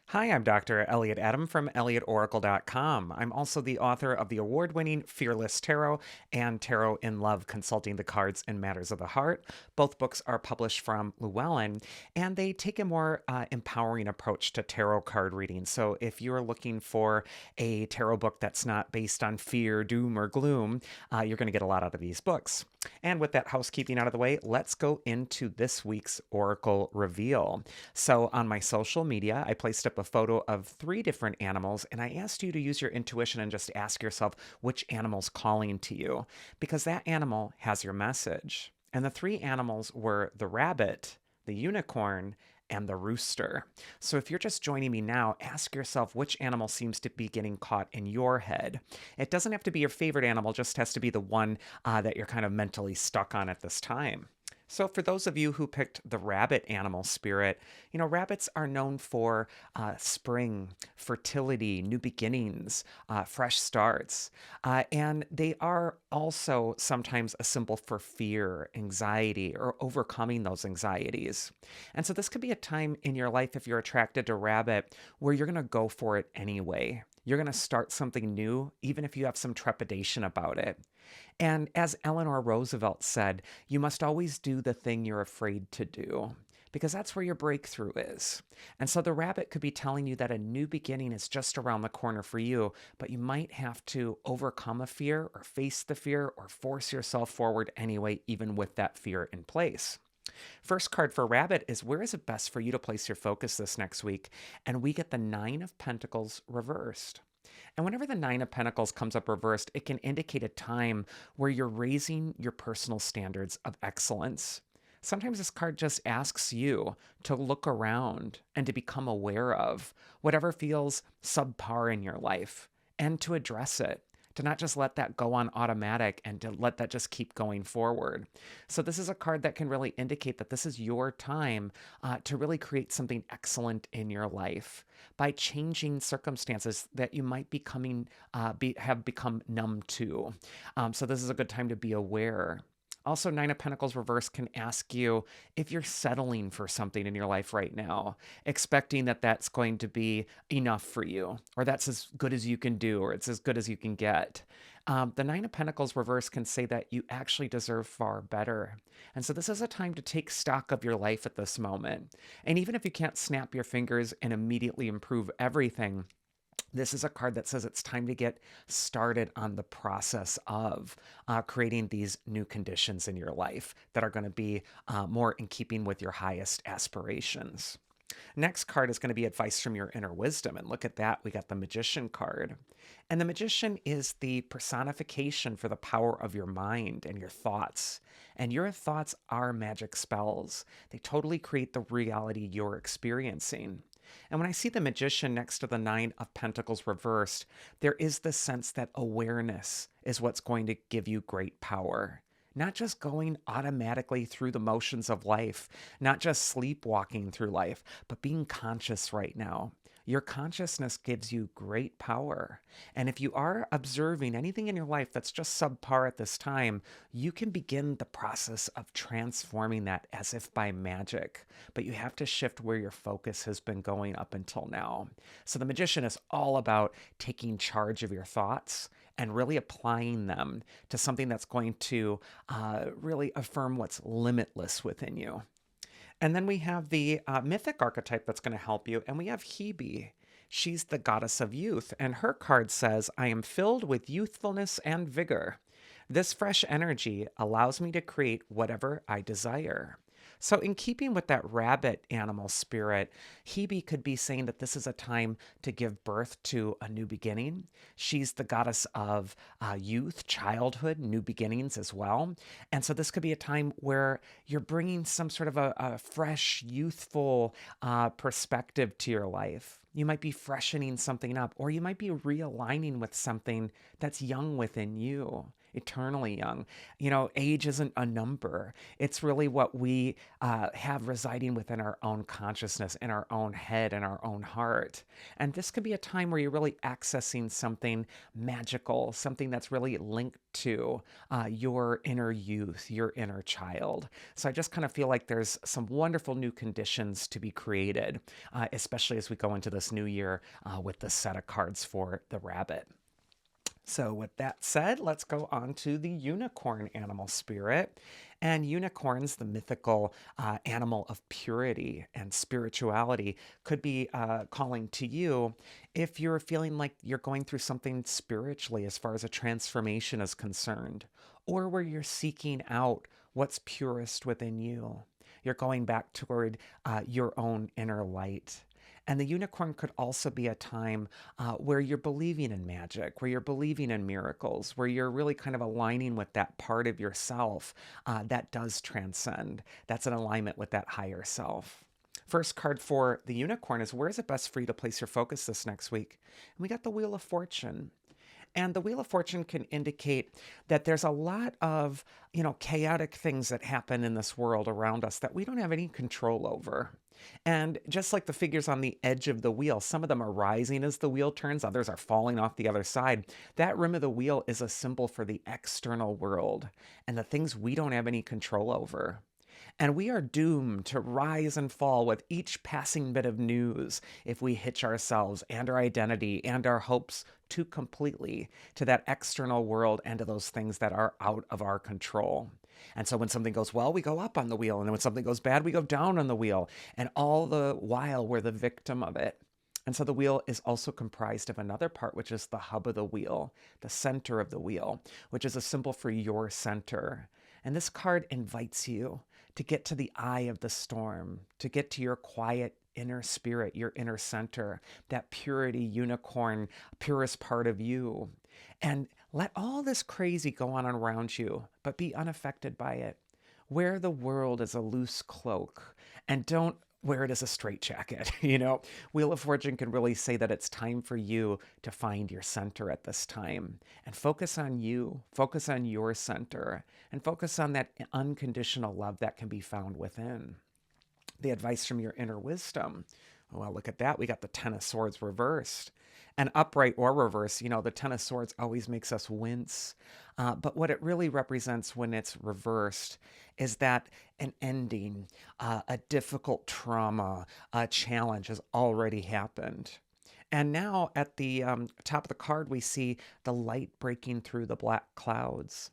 Hi, I'm Dr. Elliot Adam from ElliotOracle.com. I'm also the author of the award winning Fearless Tarot and Tarot in Love Consulting the Cards and Matters of the Heart. Both books are published from Llewellyn, and they take a more empowering approach to tarot card reading. So if you're looking for a tarot book that's not based on fear, doom, or gloom, you're going to get a lot out of these books. And with that housekeeping out of the way, let's go into this week's Oracle reveal. So, on my social media, I placed up a photo of three different animals, and I asked you to use your intuition and just ask yourself which animal's calling to you, because that animal has your message. And the three animals were the rabbit, the unicorn, and the rooster. So if you're just joining me now, ask yourself which animal seems to be getting caught in your head. It doesn't have to be your favorite animal, just has to be the one that you're kind of mentally stuck on at this time. So, for those of you who picked the rabbit animal spirit, rabbits are known for spring, fertility, new beginnings, fresh starts. And they are also sometimes a symbol for fear, anxiety, or overcoming those anxieties. And so, this could be a time in your life, if you're attracted to rabbit, where you're going to go for it anyway. You're going to start something new, even if you have some trepidation about it. And as Eleanor Roosevelt said, you must always do the thing you're afraid to do, because that's where your breakthrough is. And so the rabbit could be telling you that a new beginning is just around the corner for you, but you might have to overcome a fear or face the fear or force yourself forward anyway, even with that fear in place. First card for Rabbit is, where is it best for you to place your focus this next week? And we get the Nine of Pentacles reversed. And whenever the Nine of Pentacles comes up reversed, it can indicate a time where you're raising your personal standards of excellence. Sometimes this card just asks you to look around and to become aware of whatever feels subpar in your life and to address it, to not just let that go on automatic and to let that just keep going forward. So, this is a card that can really indicate that this is your time to really create something excellent in your life by changing circumstances that you might have become numb to. So, this is a good time to be aware. Also, Nine of Pentacles reverse can ask you if you're settling for something in your life right now, expecting that that's going to be enough for you, or that's as good as you can do, or it's as good as you can get. The Nine of Pentacles reverse can say that you actually deserve far better. And so this is a time to take stock of your life at this moment. And even if you can't snap your fingers and immediately improve everything, this is a card that says it's time to get started on the process of creating these new conditions in your life that are going to be more in keeping with your highest aspirations. Next card is going to be advice from your inner wisdom. And look at that, we got the Magician card. And the Magician is the personification for the power of your mind and your thoughts. And your thoughts are magic spells, they totally create the reality you're experiencing. And when I see the Magician next to the Nine of Pentacles reversed, there is this sense that awareness is what's going to give you great power. Not just going automatically through the motions of life, not just sleepwalking through life, but being conscious right now. Your consciousness gives you great power. And if you are observing anything in your life that's just subpar at this time, you can begin the process of transforming that as if by magic. But you have to shift where your focus has been going up until now. So the Magician is all about taking charge of your thoughts and really applying them to something that's going to really affirm what's limitless within you. And then we have the mythic archetype that's going to help you, and we have Hebe. She's the goddess of youth, and her card says, I am filled with youthfulness and vigor. This fresh energy allows me to create whatever I desire. So, in keeping with that rabbit animal spirit, Hebe could be saying that this is a time to give birth to a new beginning. She's the goddess of youth, childhood, new beginnings as well. And so, this could be a time where you're bringing some sort of a fresh, youthful perspective to your life. You might be freshening something up, or you might be realigning with something that's young within you. eternally young. Age isn't a number. It's really what we have residing within our own consciousness, in our own head, in our own heart. And this could be a time where you're really accessing something magical, something that's really linked to your inner youth, your inner child. So I just kind of feel like there's some wonderful new conditions to be created, especially as we go into this new year with the set of cards for the rabbit. So, with that said, let's go on to the unicorn animal spirit. And unicorns, the mythical animal of purity and spirituality, could be calling to you if you're feeling like you're going through something spiritually as far as a transformation is concerned, or where you're seeking out what's purest within you. You're going back toward your own inner light. And the unicorn could also be a time where you're believing in magic, where you're believing in miracles, where you're really kind of aligning with that part of yourself that does transcend, that's in alignment with that higher self. First card for the unicorn is, where is it best for you to place your focus this next week? And we got the Wheel of Fortune. And the Wheel of Fortune can indicate that there's a lot of, chaotic things that happen in this world around us that we don't have any control over. And just like the figures on the edge of the wheel, some of them are rising as the wheel turns, others are falling off the other side. That rim of the wheel is a symbol for the external world and the things we don't have any control over. And we are doomed to rise and fall with each passing bit of news if we hitch ourselves and our identity and our hopes too completely to that external world and to those things that are out of our control. And so when something goes well, we go up on the wheel. And then when something goes bad, we go down on the wheel. And all the while, we're the victim of it. And so the wheel is also comprised of another part, which is the hub of the wheel, the center of the wheel, which is a symbol for your center. And this card invites you to get to the eye of the storm, to get to your quiet inner spirit, your inner center, that purity unicorn, purest part of you. And let all this crazy go on around you, but be unaffected by it. Wear the world as a loose cloak and don't wear it as a straitjacket. Wheel of Fortune can really say that it's time for you to find your center at this time and focus on you, focus on your center, and focus on that unconditional love that can be found within. The advice from your inner wisdom. Well, look at that. We got the Ten of Swords reversed. And upright or reverse, the Ten of Swords always makes us wince. But what it really represents when it's reversed is that an ending, a difficult trauma, a challenge has already happened. And now at the top of the card, we see the light breaking through the black clouds.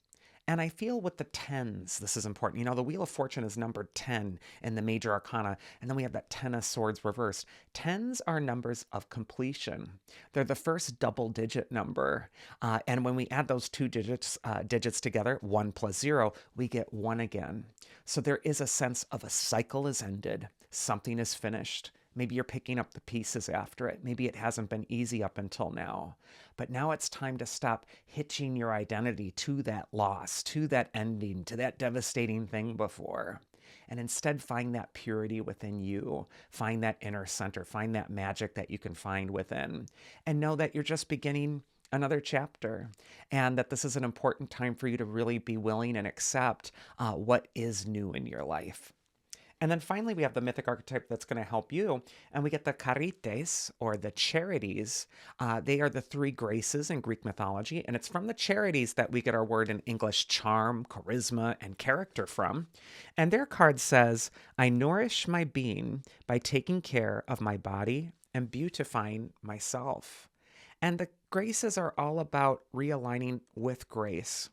And I feel with the tens, this is important. The Wheel of Fortune is numbered 10 in the major arcana, and then we have that 10 of Swords reversed. Tens are numbers of completion. They're the first double-digit number. And when we add those two digits together, 1 plus 0, we get 1 again. So there is a sense of a cycle is ended, something is finished. Maybe you're picking up the pieces after it. Maybe it hasn't been easy up until now. But now it's time to stop hitching your identity to that loss, to that ending, to that devastating thing before. And instead find that purity within you. Find that inner center. Find that magic that you can find within. And know that you're just beginning another chapter, and that this is an important time for you to really be willing and accept what is new in your life. And then finally, we have the mythic archetype that's going to help you. And we get the charites, or the charities. They are the 3 graces in Greek mythology. And it's from the charities that we get our word in English charm, charisma, and character from. And their card says, I nourish my being by taking care of my body and beautifying myself. And the graces are all about realigning with grace.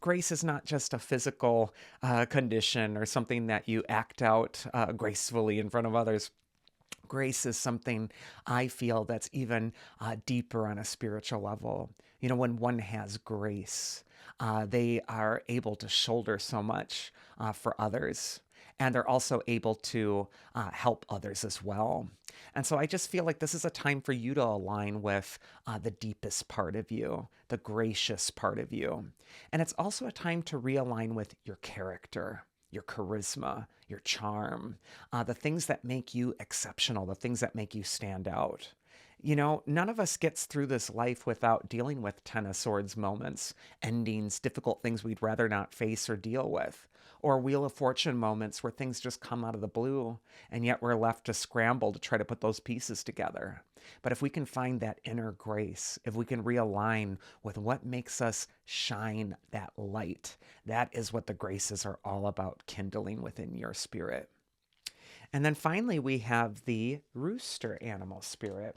Grace is not just a physical condition or something that you act out gracefully in front of others. Grace is something I feel that's even deeper on a spiritual level. When one has grace, they are able to shoulder so much for others. And they're also able to help others as well. And so I just feel like this is a time for you to align with the deepest part of you, the gracious part of you. And it's also a time to realign with your character, your charisma, your charm, the things that make you exceptional, the things that make you stand out. None of us gets through this life without dealing with Ten of Swords moments, endings, difficult things we'd rather not face or deal with, or Wheel of Fortune moments where things just come out of the blue, and yet we're left to scramble to try to put those pieces together. But if we can find that inner grace, if we can realign with what makes us shine that light, that is what the graces are all about kindling within your spirit. And then finally, we have the rooster animal spirit.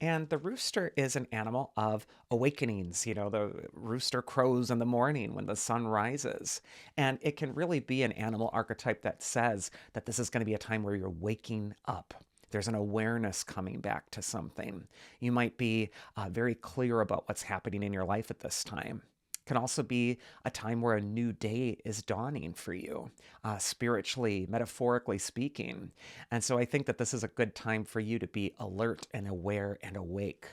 And the rooster is an animal of awakenings. The rooster crows in the morning when the sun rises. And it can really be an animal archetype that says that this is going to be a time where you're waking up. There's an awareness coming back to something. You might be very clear about what's happening in your life at this time. Can also be a time where a new day is dawning for you, spiritually, metaphorically speaking. And so I think that this is a good time for you to be alert and aware and awake.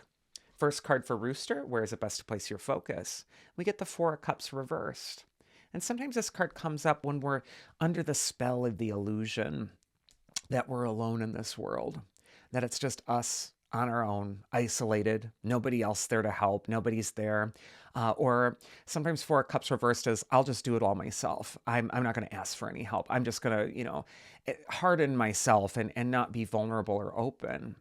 First card for Rooster, where is it best to place your focus? We get the Four of Cups reversed. And sometimes this card comes up when we're under the spell of the illusion that we're alone in this world, that it's just us on our own, isolated, nobody else there to help, nobody's there. Or sometimes Four of Cups reversed is, I'll just do it all myself. I'm not going to ask for any help. I'm just going to, harden myself and not be vulnerable or open.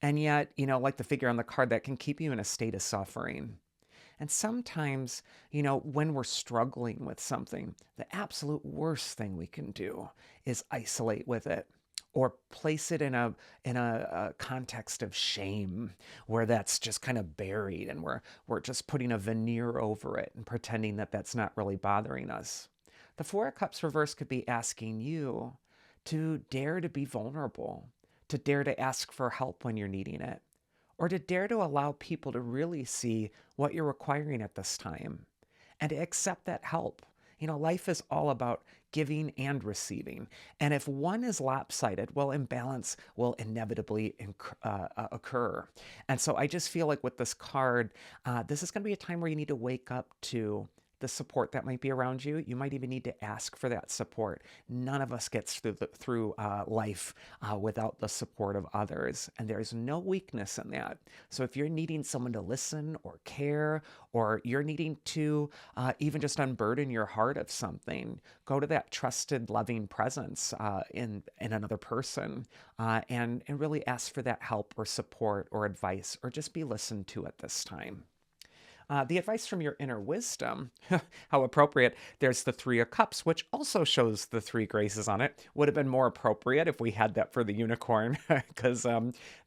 And yet, like the figure on the card, that can keep you in a state of suffering. And sometimes, when we're struggling with something, the absolute worst thing we can do is isolate with it or place it in a context of shame where that's just kind of buried and we're just putting a veneer over it and pretending that that's not really bothering us. The Four of Cups reverse could be asking you to dare to be vulnerable, to dare to ask for help when you're needing it, or to dare to allow people to really see what you're requiring at this time and to accept that help. Life is all about giving and receiving. And if one is lopsided, well, imbalance will inevitably occur. And so I just feel like with this card, this is going to be a time where you need to wake up to the support that might be around you. You might even need to ask for that support. None of us gets through life without the support of others, and there's no weakness in that. So if you're needing someone to listen or care, or you're needing to even just unburden your heart of something, go to that trusted, loving presence in another person, and really ask for that help or support or advice, or just be listened to at this time. The advice from your inner wisdom, how appropriate. There's the Three of Cups, which also shows the three graces on it. Would have been more appropriate if we had that for the unicorn, because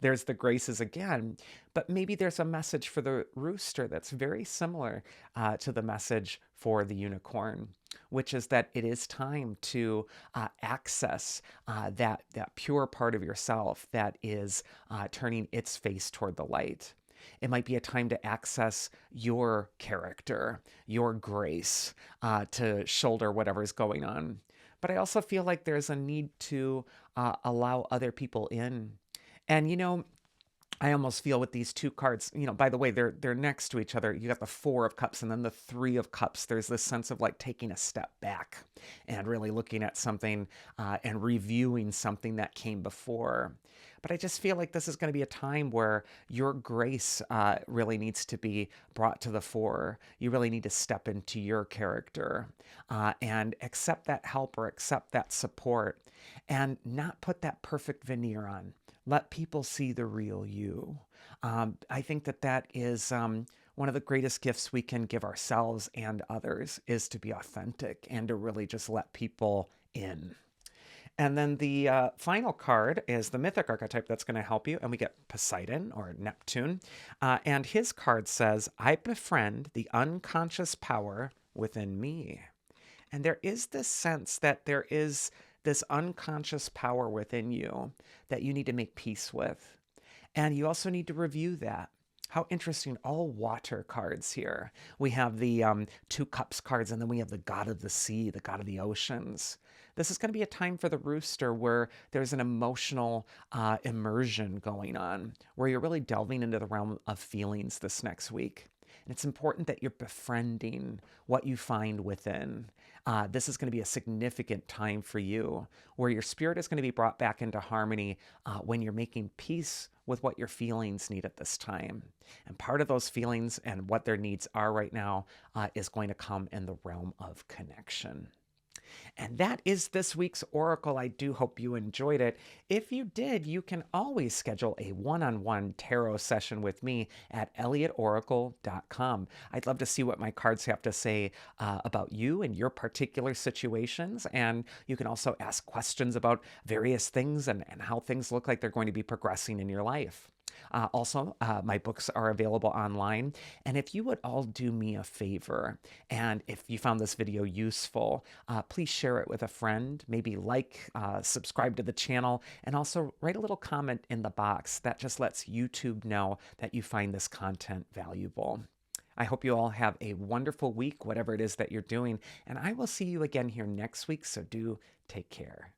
there's the graces again. But maybe there's a message for the rooster that's very similar to the message for the unicorn, which is that it is time to access that pure part of yourself that is turning its face toward the light. It might be a time to access your character, your grace, to shoulder whatever's going on. But I also feel like there's a need to allow other people in. And, I almost feel with these two cards, by the way, they're next to each other. You got the Four of Cups and then the Three of Cups. There's this sense of like taking a step back and really looking at something and reviewing something that came before. But I just feel like this is going to be a time where your grace really needs to be brought to the fore. You really need to step into your character and accept that help or accept that support and not put that perfect veneer on. Let people see the real you. I think that is one of the greatest gifts we can give ourselves and others is to be authentic and to really just let people in. And then the final card is the mythic archetype that's going to help you. And we get Poseidon or Neptune. And his card says, I befriend the unconscious power within me. And there is this sense that there is this unconscious power within you that you need to make peace with. And you also need to review that. How interesting, all water cards here. We have the Two Cups cards, and then we have the God of the Sea, the God of the Oceans. This is going to be a time for the rooster where there's an emotional immersion going on, where you're really delving into the realm of feelings this next week. And it's important that you're befriending what you find within. This is going to be a significant time for you where your spirit is going to be brought back into harmony when you're making peace with what your feelings need at this time. And part of those feelings and what their needs are right now is going to come in the realm of connection. And that is this week's Oracle. I do hope you enjoyed it. If you did, you can always schedule a one-on-one tarot session with me at elliotoracle.com. I'd love to see what my cards have to say about you and your particular situations. And you can also ask questions about various things and how things look like they're going to be progressing in your life. My books are available online. And if you would all do me a favor, and if you found this video useful, please share it with a friend, maybe subscribe to the channel, and also write a little comment in the box. That just lets YouTube know that you find this content valuable. I hope you all have a wonderful week, whatever it is that you're doing, and I will see you again here next week, so do take care.